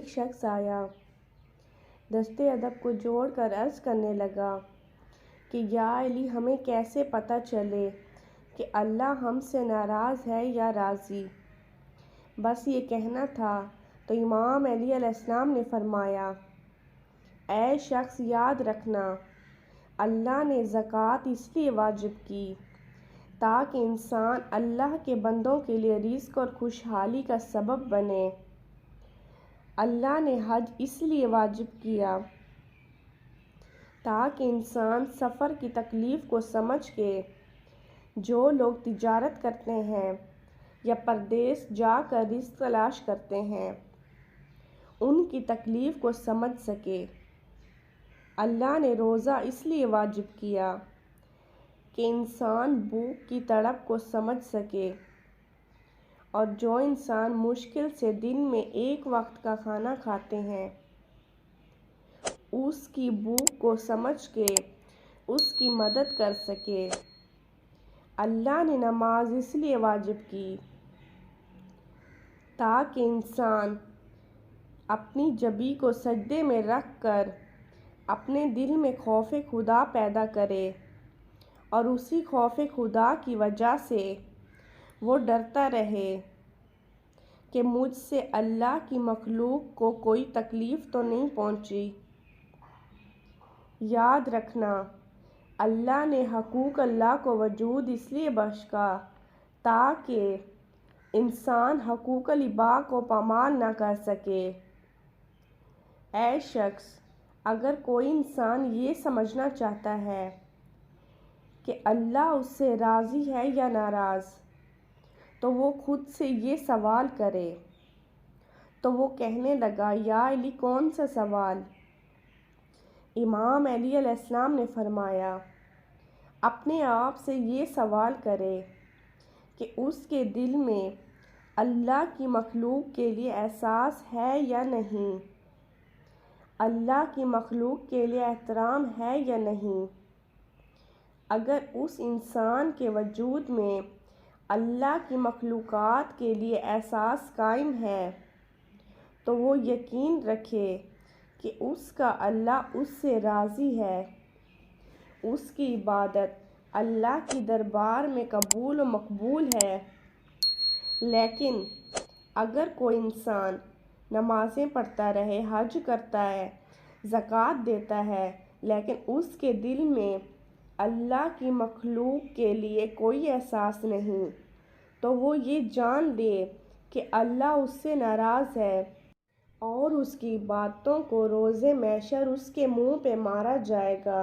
شخص آیا، دستے ادب کو جوڑ کر عرض کرنے لگا کہ یا علی، ہمیں کیسے پتہ چلے کہ اللہ ہم سے ناراض ہے یا راضی؟ بس یہ کہنا تھا تو امام علیہ السلام نے فرمایا، اے شخص، یاد رکھنا، اللہ نے زکوٰۃ اس لیے واجب کی تاکہ انسان اللہ کے بندوں کے لیے رزق اور خوشحالی کا سبب بنے۔ اللہ نے حج اس لیے واجب کیا تاکہ انسان سفر کی تکلیف کو سمجھ کے جو لوگ تجارت کرتے ہیں یا پردیس جا کر رزق تلاش کرتے ہیں ان کی تکلیف کو سمجھ سکے۔ اللہ نے روزہ اس لیے واجب کیا کہ انسان بھوک کی تڑپ کو سمجھ سکے، اور جو انسان مشکل سے دن میں ایک وقت کا کھانا کھاتے ہیں اس کی بھوک کو سمجھ کے اس کی مدد کر سکے۔ اللہ نے نماز اس لیے واجب کی تاکہ انسان اپنی جبین کو سجدے میں رکھ کر اپنے دل میں خوف خدا پیدا کرے، اور اسی خوف خدا کی وجہ سے وہ ڈرتا رہے کہ مجھ سے اللہ کی مخلوق کو کوئی تکلیف تو نہیں پہنچی۔ یاد رکھنا، اللہ نے حقوق اللہ کو وجود اس لیے بخشا تاکہ انسان حقوق العباد کو پامال نہ کر سکے۔ اے شخص، اگر کوئی انسان یہ سمجھنا چاہتا ہے کہ اللہ اس سے راضی ہے یا ناراض تو وہ خود سے یہ سوال کرے۔ تو وہ کہنے لگا، یا علی، کون سا سوال؟ امام علیہ السلام نے فرمایا، اپنے آپ سے یہ سوال کرے کہ اس کے دل میں اللہ کی مخلوق کے لیے احساس ہے یا نہیں، اللہ کی مخلوق کے لیے احترام ہے یا نہیں۔ اگر اس انسان کے وجود میں اللہ کی مخلوقات کے لیے احساس قائم ہے تو وہ یقین رکھے کہ اس کا اللہ اس سے راضی ہے، اس کی عبادت اللہ کی دربار میں قبول و مقبول ہے۔ لیکن اگر کوئی انسان نمازیں پڑھتا رہے، حج کرتا ہے، زکوٰۃ دیتا ہے، لیکن اس کے دل میں اللہ کی مخلوق کے لیے کوئی احساس نہیں، تو وہ یہ جان لے کہ اللہ اس سے ناراض ہے اور اس کی عبادتوں کو روز محشر اس کے منہ پہ مارا جائے گا۔